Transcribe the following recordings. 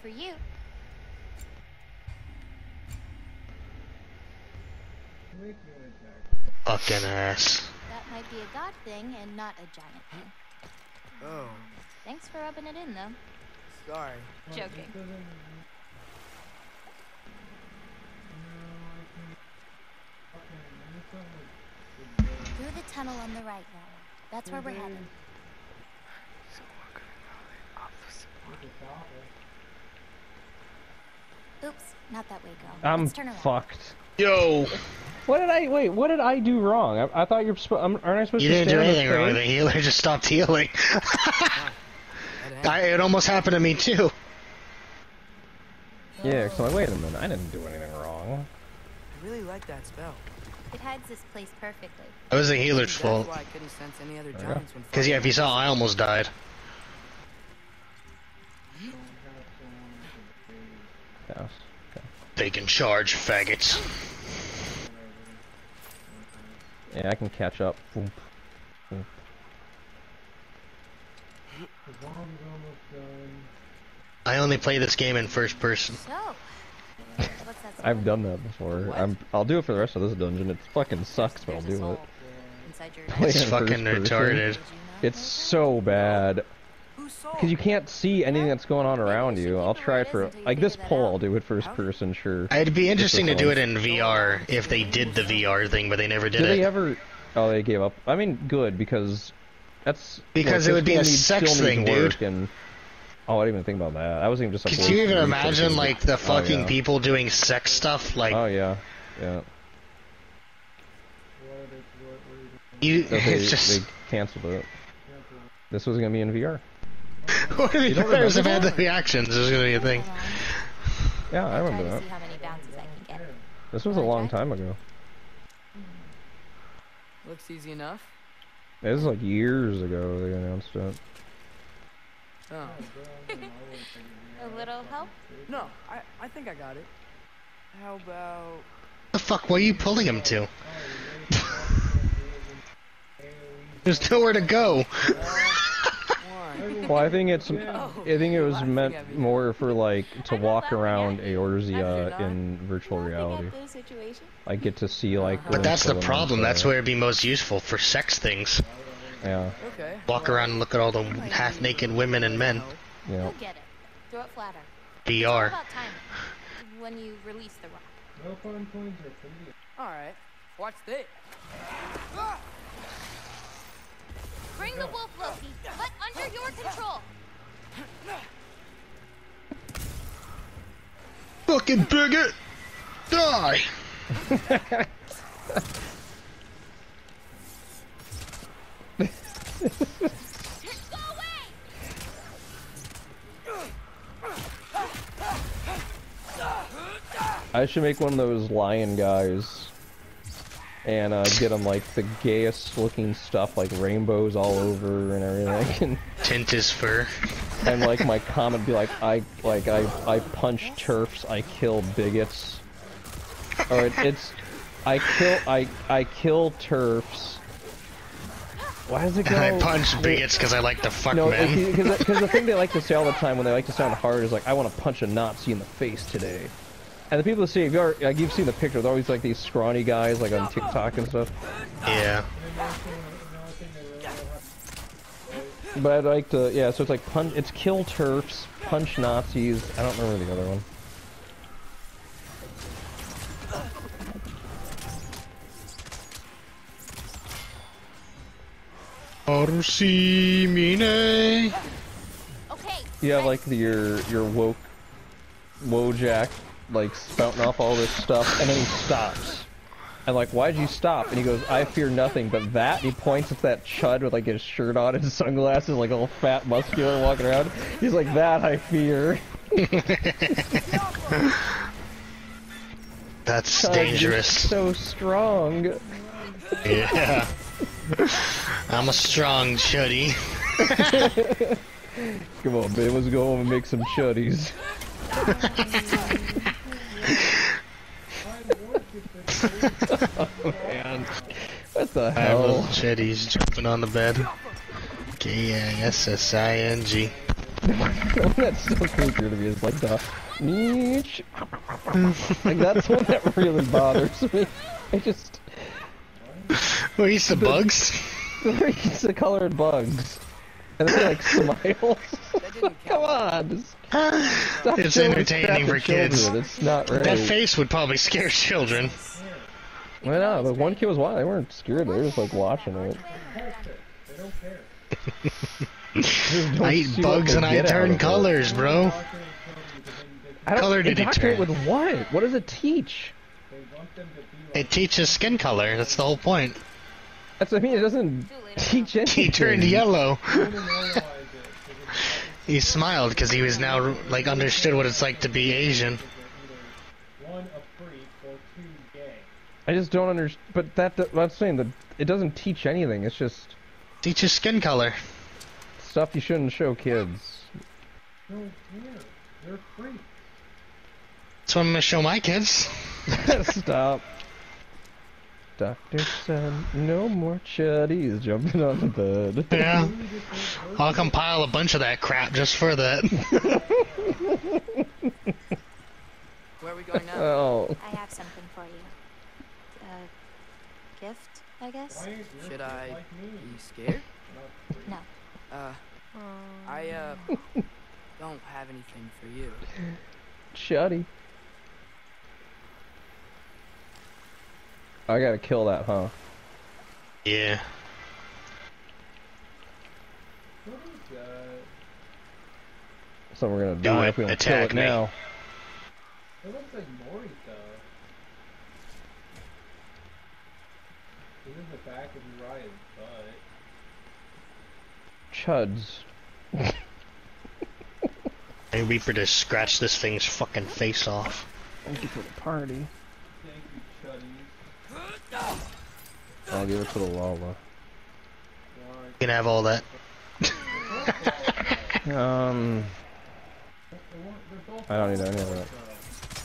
for you. Fucking ass. That might be a god thing and not a giant thing. Oh. Thanks for rubbing it in, though. Sorry. Joking. Through the tunnel on the right, now. That's where we're heading. Oops, not that way, girl. I'm Let's turn around. fucked. Yo! What did I do wrong? I thought you're aren't I supposed You to didn't stand do on the anything wrong. crane? The healer just stopped healing. It almost happened to me too. Yeah, so like, wait a minute, I didn't do anything wrong. I really like that spell. It hides this place perfectly. It was the healer's That's fault. why I couldn't sense any other giants when Because yeah, if you saw, I almost died. Yes. Okay. Taking charge, faggots. Yeah, I can catch up. Boom. Boom. I only play this game in first person. So, what's that? I've done that before. I'll do it for the rest of this dungeon. It fucking sucks, but I'll do it. Inside your Play It's it in fucking first person. retarded. It's so bad. Because you can't see anything that's going on around you. I'll try it for, like this poll, I'll do it first person, sure. It'd be interesting to do it in VR if they did the VR thing, but they never did Did it. they ever? Oh, they gave up. I mean, good, because that's... Because look, it would be a this game sex still needs thing, work, dude. And, oh, I didn't even think about that. I wasn't even just like... Could you even researching imagine, it. like, the fucking yeah. people doing sex stuff? Like, Oh, yeah. Yeah. you, So it's just... they canceled it. This was gonna be in VR. What are You the don't players have remember had the reactions? This is gonna be a thing. Yeah, I remember Try to that. see how many bounces I can get. This was a long time ago. Looks easy enough. It was like years ago they announced it. Oh. A little help? No, I think I got it. How about... The fuck, where are you pulling him to? There's nowhere to go. one? Well, I think it was meant more for like to walk around Eorzea in virtual reality. Like get to see like. But that's the glimpse of problem. them, That's where it'd be most useful for sex things. Yeah. Okay. Walk around and look at all the half-naked women and men. Yeah. You'll get it. Throw it flatter. VR. About timing. When you release the rock. Alright. Watch this. Bring the wolf, Loki, but under your control. Fucking bigot! Die! Go away! I should make one of those lion guys. And get them like the gayest looking stuff, like rainbows all over and everything. Tint his fur. And like my comment be like I punch turfs, I kill bigots. Or it's I kill turfs. Why does it go? I punch bigots because I like to fuck No, men. because the thing they like to say all the time when they like to sound hard is like, I want to punch a Nazi in the face today. And the people that see, like you've seen the picture, they're always like these scrawny guys, like on TikTok and stuff. Yeah. But I'd like to, yeah. So it's like it's kill turfs, punch Nazis. I don't remember the other one. Orsimine. Okay. You have like your Wojak, like spouting off all this stuff, and then he stops. And like, why'd you stop? And he goes, I fear nothing but that. And he points at that chud with like his shirt on and sunglasses, like all fat, muscular, walking around. He's like, that I fear. That's Chud, dangerous. you're so strong. Yeah. I'm a strong chuddy. Come on, babe, let's go home and make some chuddies. Oh, man. What the I have little hell? chuddies jumping on the bed. K-I-S-S-I-N-G. The one that's still creepier to me is like the niche. Like that's one that really bothers me. I just. Well, he's the bugs. He's the colored bugs. And they like smiles. Come on. Stop It's showing entertaining crap for to kids. children. It's not right. That face would probably scare children. Well, no, the one kid was wild. They weren't scared. They were just like watching it. They don't care. Just I don't eat see bugs what and they I get out turn of it. colors, bro. I don't Color did it indoctrinate turn? with what? What does it teach? They want them to be like It teaches skin color. That's the whole point. That's what I mean. It doesn't teach anything. He turned yellow. to normalize it. He smiled because he was now like understood what it's like to be Asian. One, a freak, or two, gay. I just don't understand. But I'm saying that it doesn't teach anything. It's just Teaches skin color. stuff you shouldn't show kids. Don't care. They're freaks. That's what I'm gonna show my kids. Stop. Doctor said no more chuddies jumping on the bed. Yeah. I'll compile a bunch of that crap just for that. Where are we going now? Oh. I have something for you. Gift, I guess? Why you're Should I like me? be scared? No. I don't have anything for you. Chuddy. I gotta kill that, huh? Yeah. What is that? So we're gonna Do die it. if we don't Attack kill it me. now. It looks like Morita. This is the back of Uriah's butt. Chuds. Maybe for to scratch this thing's fucking face off. Thank you for the party. Thank you, Chuddies. I'll give it to the Lala. You can have all that. I don't need any of that.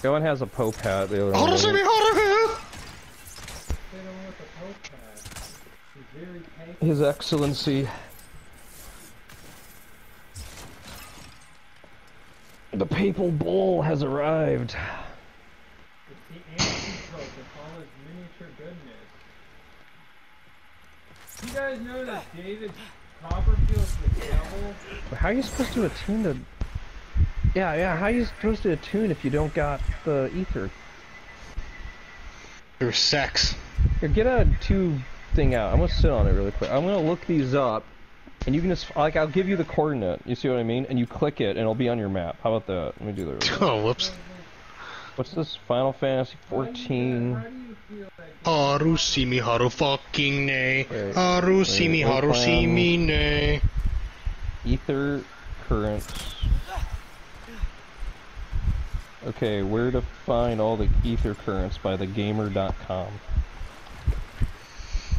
The one has a Pope hat, the other one Hold on, doesn't. They don't want the Pope hat. He's very tanky. His Excellency. The Papal Bull has arrived. It's the anti-pope with all his miniature goodness. You guys know that David Copperfield's the devil? How are you supposed to attune the... Yeah, how are you supposed to attune if you don't got the ether? Through sex. Here, get a tube thing out. I'm gonna sit on it really quick. I'm gonna look these up, and you can just, like, I'll give you the coordinate, you see what I mean? And you click it, and it'll be on your map. How about that? Let me do that real quick. Oh, whoops. What's this? Final Fantasy 14. How do you feel that Haru see me, haru fucking nay. Wait, Haru see me, wait, haru see me, nay. Ether currents. Okay, where to find all the ether currents by thegamer.com.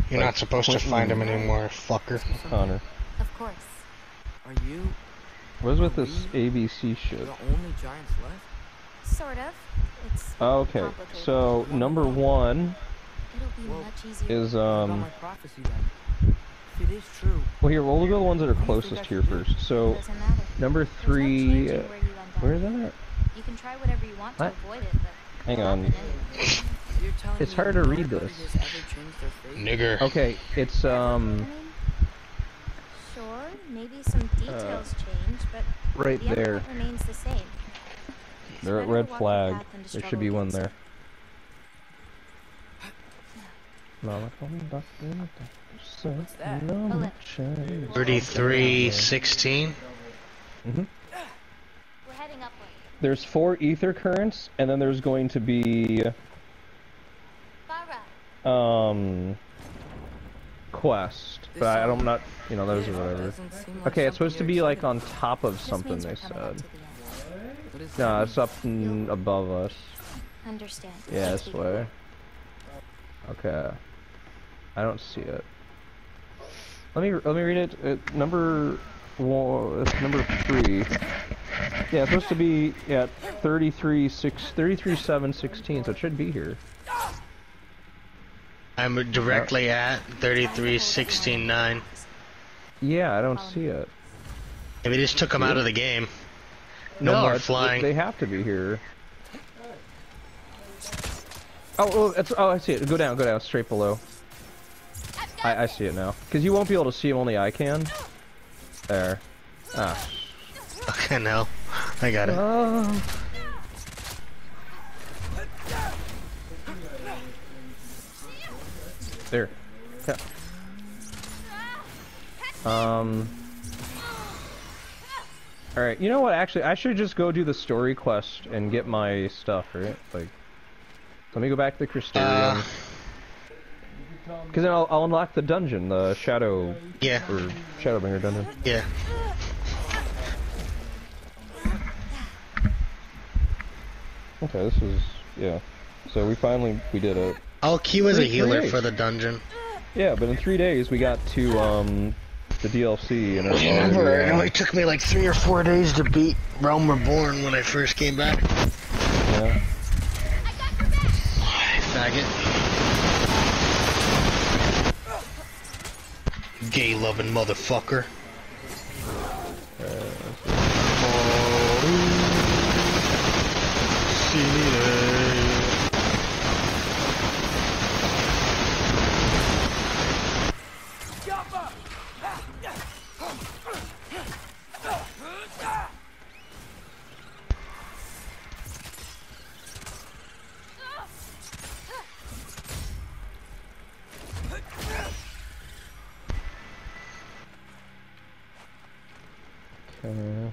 You're not supposed to find him anymore, fucker. Connor. Of course. Are you What is with this ABC shit? the only giants left? Sort of. It's Okay, complicated. so number one It'll be Well, much easier. is, What about my prophecy then? If it is true, well here, we'll go to the ones that are closest here first. So, Doesn't matter. number There's no 3, changing where you end up. where is that at? You can try whatever you want What? to avoid it, but Hang it'll on. happen anyway. you're telling It's me hard to read nobody this. has ever changed their fate? Nigger. Okay, it's, I mean, sure, maybe some details change, but right the end there. result remains the same. They're at Better red to walk the flag. path than to There should struggle be one against there. What's that? Ellipse. 3316. Mm-hmm. We're heading upward. There's 4 ether currents, and then there's going to be, Farah. quest. But I'm not, those are whatever. Doesn't seem like Okay, it's supposed to something be you're like on excited top of Just something, means they we're coming up said. to the end. about. What is No, that? it's up above us. Understand. Yeah, Let's this be way. Okay. I don't see it. Let me read it. It's number 3. Yeah, it's supposed to be at 33.7.16, so it should be here. I'm directly at 3316.9. Yeah, I don't see it. If we just took them out of the game. No, No, more it's- flying. They have to be here. Oh, it's, oh, I see it. Go down, straight below. I see it now. Because you won't be able to see him, only I can. There. Ah. Okay, no. I got it. There. Yeah. Alright, you know what, actually, I should just go do the story quest and get my stuff, right? Like, let me go back to the Crystarium. Because then I'll unlock the dungeon, the Shadow... Yeah. Or Shadowbringer dungeon. Yeah. Okay, this is... yeah. So we did it. I'll queue as a 3 healer days. for the dungeon. Yeah, but in 3 days we got to, the DLC and I remember, it only took me like 3 or 4 days to beat Realm Reborn when I first came back. Yeah. Faggot. Gay-loving motherfucker. Okay.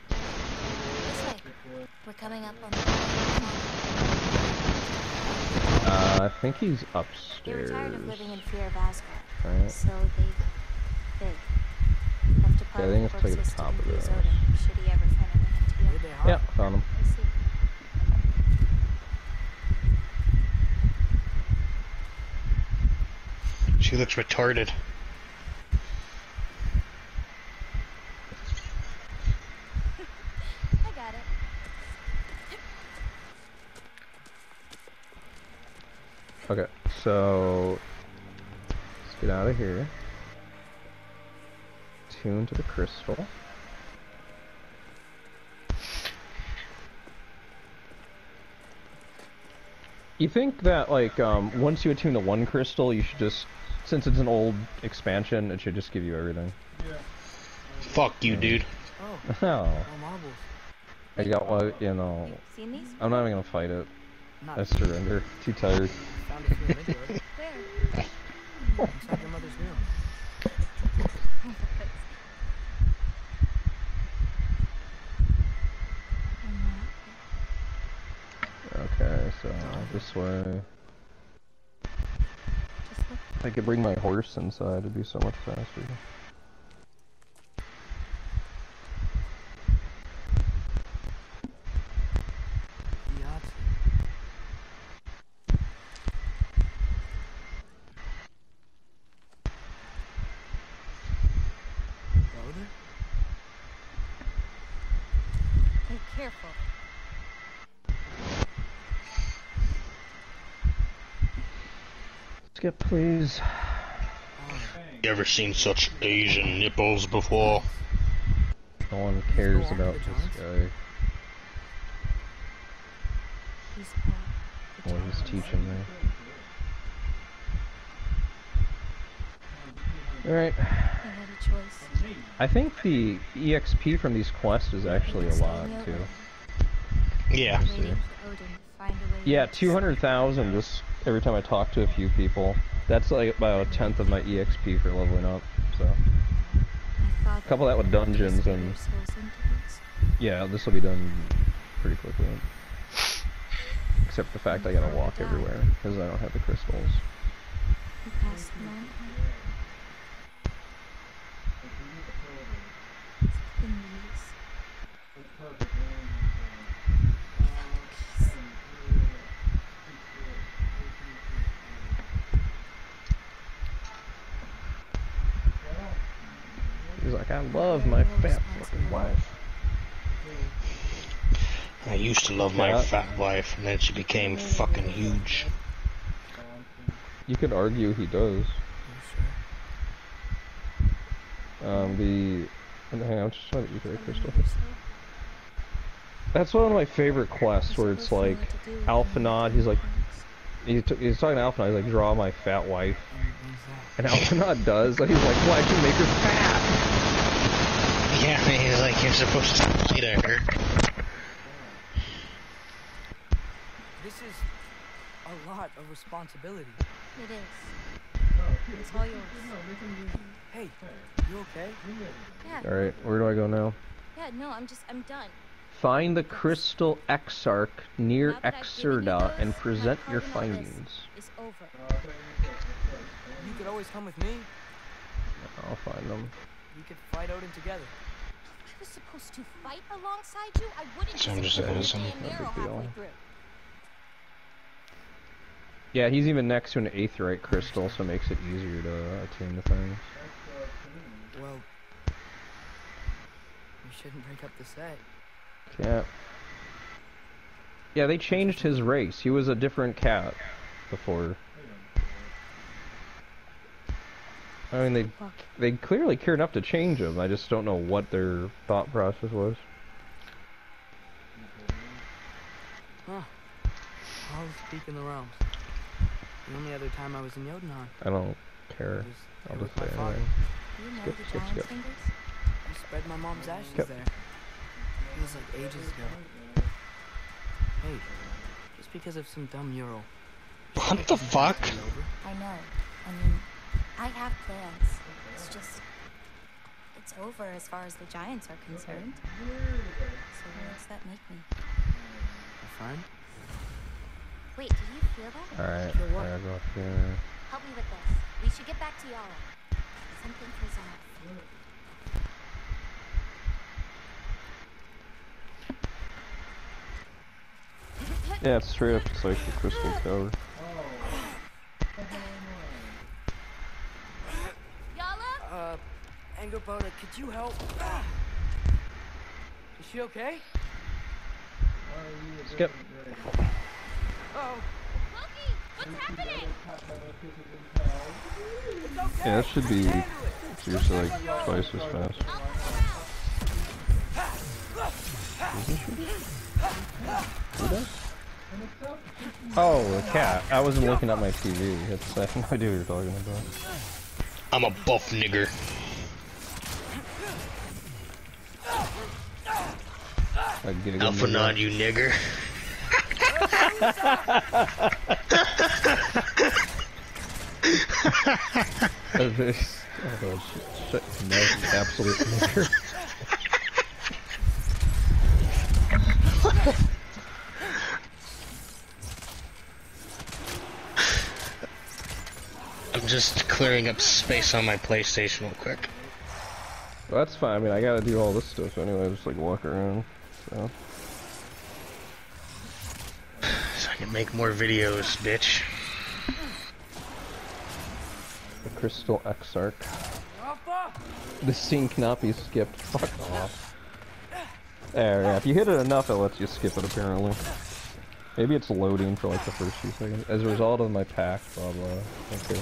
This way. We're coming up on the... I think he's They were upstairs. tired of living in fear of Asgard, Right. so they left a part I think of the it's like corpses the to top of confuse this. Odin, should he ever find anything Where'd together. they hide? Yeah, found him. I see. She looks retarded. I got it. Okay, so let's get out of here. Tune to the crystal. You think that, like, once you attune to one crystal, you should just, since it's an old expansion, it should just give you everything. Fuck you, dude. Oh, Oh, more marbles. I got one, you know, Seen these? I'm not even gonna fight it. Not I surrender. Too tired. found a few in Midgard. Where? Inside your mother's room. Okay, so this way. Just look. If I could bring my horse inside, it'd be so much faster. Yacht. Brother? Be careful. Skip, please. You ever seen such Asian nipples before? No one cares about this guy. He's What he's teaching me. Alright. I had a choice. I think the EXP from these quests is actually a lot, too. Yeah. Let's see. Waiting for Odin to find a way. Yeah, to 200,000 just every time I talk to a few people. That's like about 1/10 of my EXP for leveling up, so. I thought Couple that with dungeons put and- your souls into this. Yeah, this will be done pretty quickly. Except the fact I gotta walk everywhere, because I don't have the crystals. You passed the mountain. In these. He's like, I love my fat fucking wife. I used to love my fat wife, and then she became fucking huge. You could argue he does. Hang on, I'm just trying to eat the crystal. That's one of my favorite quests, where it's like, Alphanod, he's like, he's talking to Alphanod, he's like, draw my fat wife. And Alphanod does, and he's like, why'd you make her fat? Yeah, he's like, you're supposed to fight her. This is a lot of responsibility. It is. It's all yours. Hey, you okay? Yeah. Alright, where do I go now? Yeah, no, I'm done. Find the Crystal Exarch near Now that I've given you Exerda those, and my present your part in all this findings. is over. You could always come with me. I'll find them. We could fight Odin together. I was supposed to fight alongside you? I wouldn't So I'm just put innocent. me in No narrow big deal. halfway through. Yeah, he's even next to an aetheryte crystal, so it makes it easier to attune to things. Well, we shouldn't break up the set. Cat. Yeah, they changed his race. He was a different cat before. I mean, they clearly cared enough to change him. I just don't know what their thought process was. Huh. I'll speak in the realms. The only other time I was in Jotunheim. I don't care. I'll was just say my father. anything. Do you know Skip, the skip, giant's skip. fingers? I spread my mom's ashes Yep. there. It was like ages ago. Hey, just because of some dumb mural. What the fuck? I know. I mean, I have plans. It's just... It's over as far as the giants are concerned. So what does that make me? You're fine? Wait, did you feel that? Alright, For what? I go up here. Help me with this. We should get back to Yara. Something feels off. Yeah, it's straight up, it's like the crystal tower. Yala? Angerboda, could you help? Is she okay? Skip. Oh, Loki, what's happening? it's okay. Yeah, that should be Handle it. seriously like twice as fast. Who does? Oh, the cat. I wasn't looking at my TV. I have no idea what you're talking about. I'm a buff nigger. Like, get a good Alpha movie. nod, you nigger. Oh, shit. No, absolute nigger. I'm just clearing up space on my PlayStation real quick. Well, that's fine. I mean, I gotta do all this stuff anyway. Just like walk around. So. So I can make more videos, bitch. The Crystal Exarch. This scene cannot be skipped. Fuck off. There, yeah. If you hit it enough, it lets you skip it apparently. Maybe it's loading for like the first few seconds. As a result of my pack, blah blah. Okay.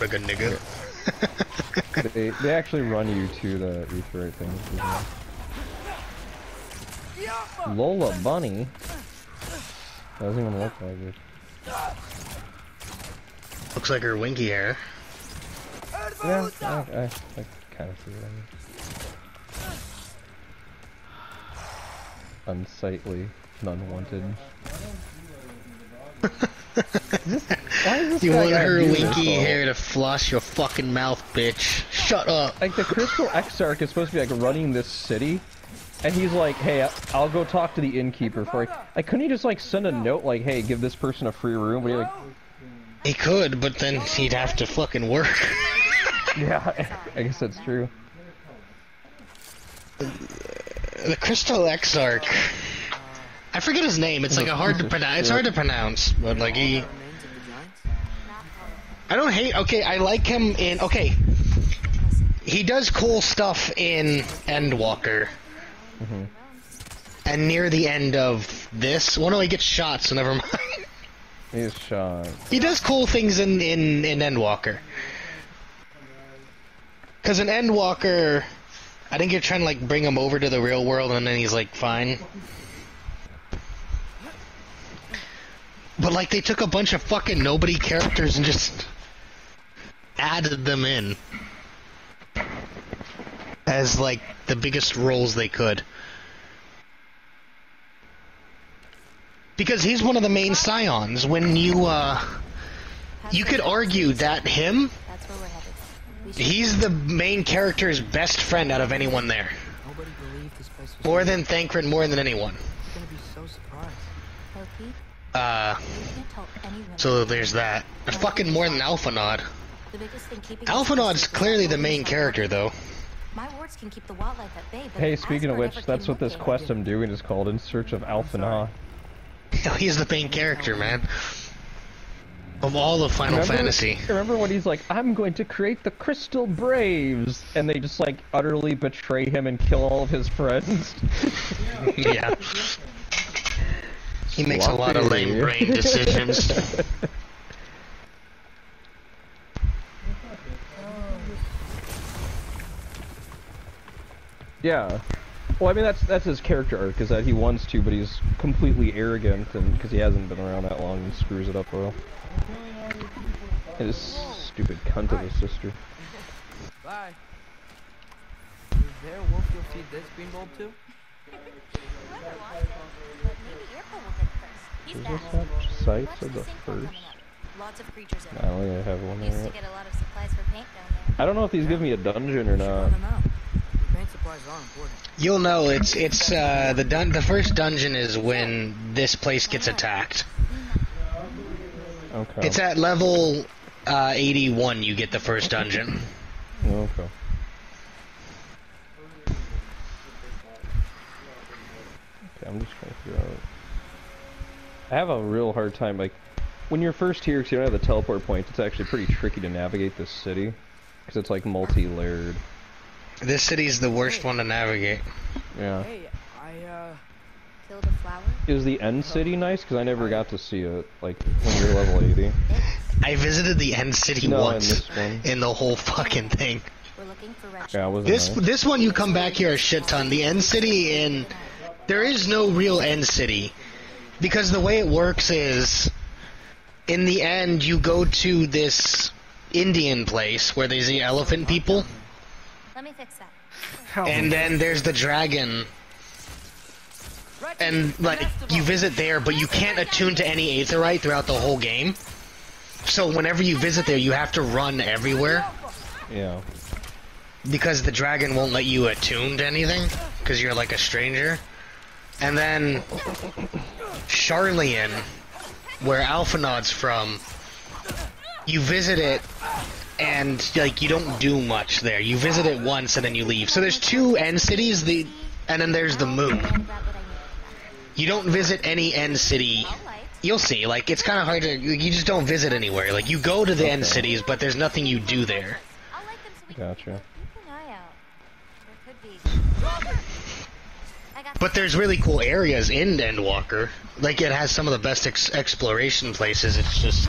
Like a nigga. They actually run you to the aetheryte thing. Lola Bunny? Doesn't even look like it. Looks like her winky hair. Yeah, I kind of see what I mean. Unsightly, unwanted. Why is this You guy want gotta her do this winky all? hair to floss your fucking mouth, bitch. Shut up. Like, the Crystal Exarch is supposed to be, like, running this city, and he's like, hey, I'll go talk to the innkeeper for, like, couldn't he just, like, send a note, like, hey, give this person a free room? But he, like... He could, but then he'd have to fucking work. Yeah, I guess that's true. The Crystal Exarch. I forget his name. It's like a hard to pronounce. It's hard to pronounce, but like he. Remains of the giants? I don't hate. Okay, I like him in. Okay, he does cool stuff in Endwalker. Mm-hmm. And near the end of this, well, no, he gets shot, so never mind. He's shot. He does cool things in Endwalker. Because in Endwalker, I think you're trying to like bring him over to the real world, and then he's like fine. But like they took a bunch of fucking nobody characters and just added them in as like the biggest roles they could. Because he's one of the main scions. When you could argue that him, That's where we're headed. he's the main character's best friend out of anyone there. Nobody believed this place was More than Thancred, more than anyone. You're gonna be so surprised. Loki, you Uh, can't tell anyone. so there's that. Fucking more than Alphanod. The biggest thing keeping Alphanod's clearly the main character, though. My words can keep the wildlife at bay, but Hey, if speaking of Asgard which, ever that's came what this looking- quest I'm doing is called, In Search of Alphinaud. He's the main character, man. Of all of Final Fantasy. Remember when he's like, I'm going to create the Crystal Braves, and they just like utterly betray him and kill all of his friends? Yeah. He makes a lot of lame brain decisions. Yeah. Well, I mean, that's his character arc, is that he wants to, but he's completely arrogant, and because he hasn't been around that long, and screws it up well. And his stupid cunt of a sister. Bye. Is there a wolf you'll feed this green bulb to? Whoever wants it, but maybe Irpa will get it first. He's Does fast. this have sights Watch of the sinkhole first? coming up. Lots of creatures in I it. don't think I have one Used there to yet. get a lot of supplies for paint down there. I don't know if these give me a dungeon or Should run not. them out. The paint supplies are important. You'll know the first dungeon is when this place gets attacked. Okay. It's at level 81 you get the first dungeon. Okay. Okay, I'm just trying to figure out. I have a real hard time, like, when you're first here, because you don't have the teleport points, it's actually pretty tricky to navigate this city. Because it's, like, multi-layered. This city's the worst one to navigate. Yeah. Hey, Killed a flower? Is the end city nice? Because I never got to see it, like, when you're level 80. I visited the end city No, in once this one. in the whole fucking thing. We're looking for red Yeah, it wasn't nice. This one you come back here a shit ton. The end city in there is no real end city because the way it works is in the end you go to this Indian place where there's the elephant people Let me fix that. and then there's the dragon and like you visit there but you can't attune to any aetherite throughout the whole game. So whenever you visit there you have to run everywhere. Yeah. Because the dragon won't let you attune to anything, because you're like a stranger. And then Charlian, where Alphanod's from, you visit it, and like you don't do much there. You visit it once and then you leave. So there's two end cities, and then there's the moon. You don't visit any end city. You'll see, like it's kind of hard to. You just don't visit anywhere. Like you go to the end cities, but there's nothing you do there. I'll like them so we can Gotcha. keep an eye out. There could be. I got But there's really cool areas in Endwalker. Like, it has some of the best exploration places. It's just...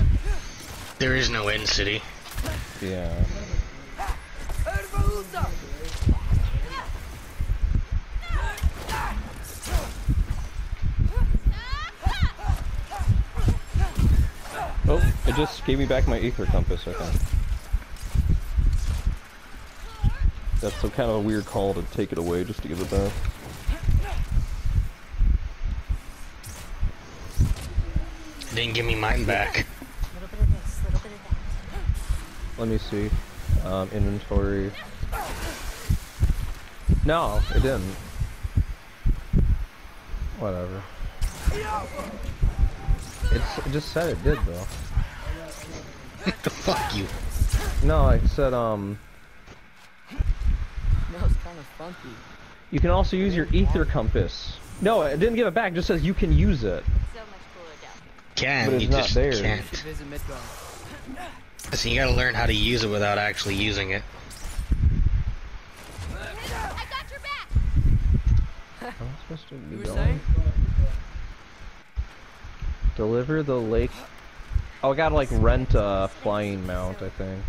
there is no end city. Yeah. Oh, it just gave me back my ether compass, I think. That's some kind of a weird call to take it away just to give it back. Didn't give me mine back. a little bit of this, a little bit of that. Let me see. Inventory. No, it didn't. Whatever. It just said it did though. Fuck you. No, it said smells kind of funky. you can also use your ether compass. No, it didn't give it back. It just says you can use it. So much cooler down here. Can, But it's you not just there. You should can't. visit Midgard. Listen, you gotta learn how to use it without actually using it. I got your back. I'm supposed to be You were going. saying? Deliver the lake. Oh, I gotta like rent a flying mount, I think.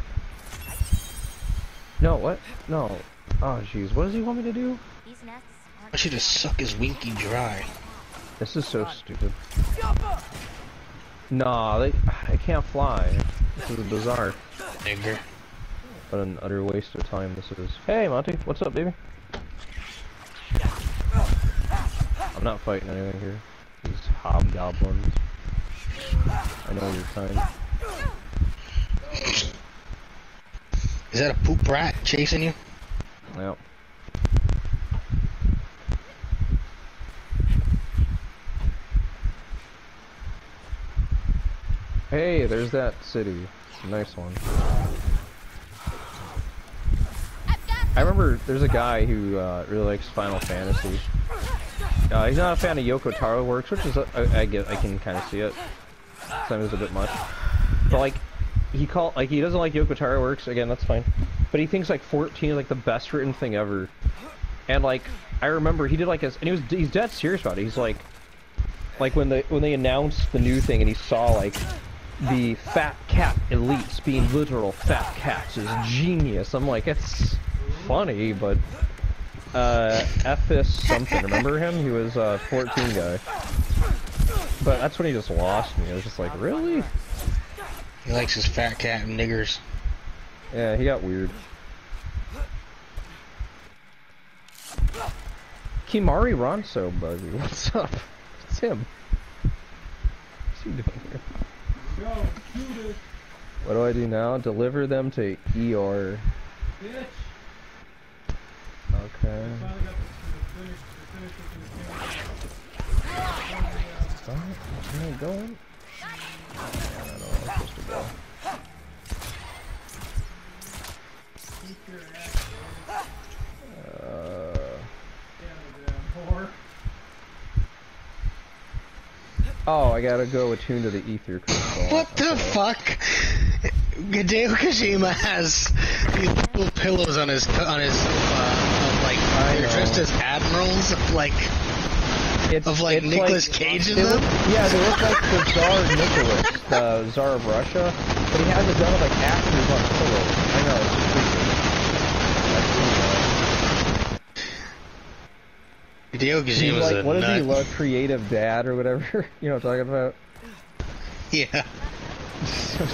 No, what? No. Oh, jeez. What does he want me to do? These nests I aren't want you to suck his winky dry. This is so stupid. Nah, I can't fly. This is bizarre. Nigger. What an utter waste of time this is. Hey, Monty. What's up, baby? I'm not fighting anything here. These hobgoblins. I know you're kind. Is that a poop rat chasing you? Yep. Hey, there's that city. Nice one. I remember there's a guy who really likes Final Fantasy. He's not a fan of Yoko Taro Works, which is I can kind of see it. Sometimes it's a bit much, but like he doesn't like Yoko Taro Works. Again, that's fine. But he thinks like 14 is like the best written thing ever. And like I remember he did like and he's dead serious about it. He's like when they announced the new thing and he saw like the fat cat elites being literal fat cats is genius. I'm like, it's funny, but Ethis something, remember him? He was a 14 guy. But that's when he just lost me. I was just like, really? He likes his fat cat and niggers. Yeah, he got weird. Kimari Ronso, buddy. What's up? It's him. What's he doing here? Go, shoot it, What do I do now? Deliver them to ER. bitch. Okay. Finally got the finish Where am I going? I don't know where I'm supposed to go. keep your ass Uh, down, damn whore. oh, I gotta go attune to the ether crystal. What the fuck? Hideo Kojima has these little pillows on his sofa of like they're dressed as admirals of like It's Nicolas like, Cage in they them. yeah, they look like the Tsar Nicholas, the Tsar of Russia, but he has it done with like actors on pillows. I know, it's just creepy. Hideo He's Kojima's like, a what is he, nut. like, creative dad or whatever? You know what I'm talking about? Yeah. So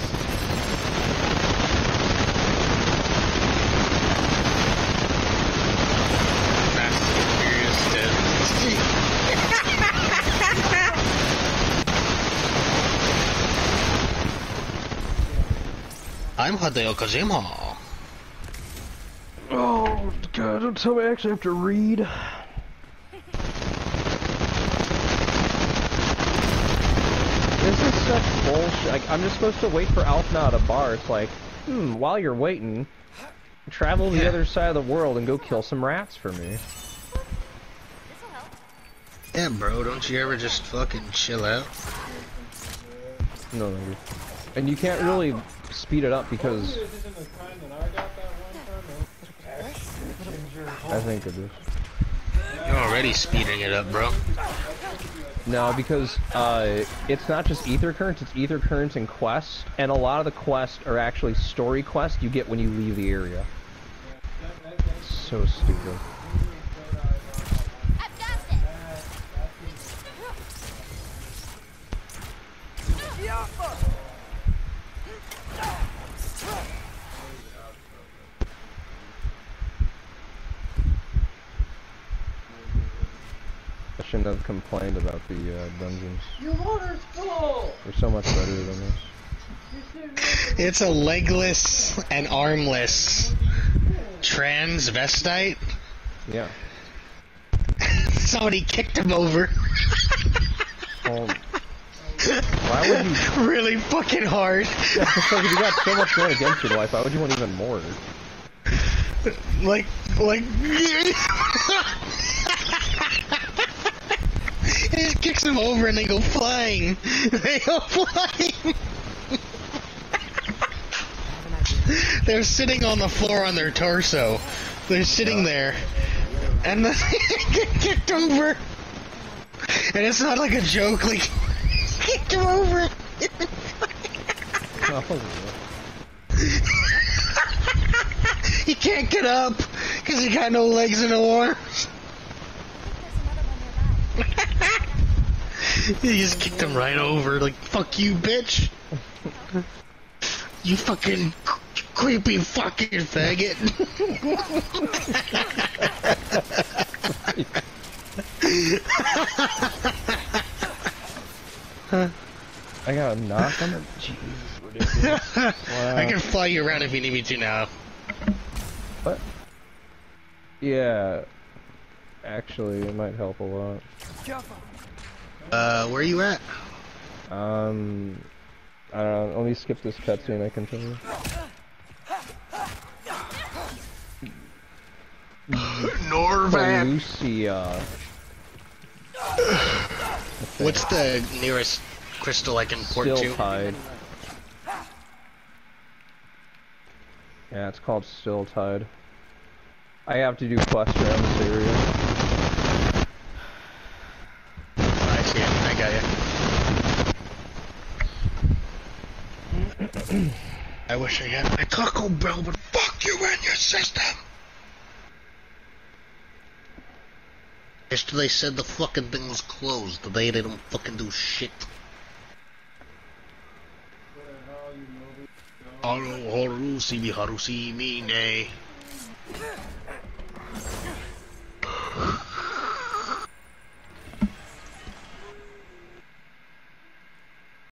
Fast and Furious I'm Hideo Kojima. oh, God, don't tell me I actually have to read. This is such bullshit. Like, I'm just supposed to wait for Alfna at a bar. It's like, while you're waiting, travel to the other side of the world and go kill some rats for me. This'll help. Yeah, bro, don't you ever just fucking chill out? No, no. And you can't really speed it up because This isn't the kind that I got that one time. I think it is. You're already speeding it up, bro. No, because it's not just ether currents, it's ether currents and quests, and a lot of the quests are actually story quests you get when you leave the area. So stupid. I've got this. I shouldn't have complained about the dungeons. Your water's full! They're so much better than this. It's a legless and armless transvestite. Yeah. Somebody kicked him over Well, why would you? really fucking hard. Yeah, it's like if you got so much going against your life, why would you want even more? like he just kicks him over and they go flying. They go flying. They're sitting on the floor on their torso. They're sitting there, and then they get kicked over. And it's not like a joke, like, kicked him over. He can't get up, because he got no legs and no arms. He just kicked him right over, like, fuck you, bitch. You fucking creepy fucking faggot. I got a knock on the... Jesus, ridiculous. Wow. I can fly you around if you need me to now. What? Yeah. Actually, it might help a lot. Where are you at? I don't know. Let me skip this cutscene. I continue. Norvan. Lucia. Okay. What's the nearest crystal I can port Still to? Tide. Yeah, it's called Still Tide. I have to do quest rounds, serious. I see it. I got you. I wish I had my Taco Bell, but fuck you and your system! Yesterday said the fucking thing was closed. Today they don't fucking do shit. Haru, haru, see me, haru, see me, nay.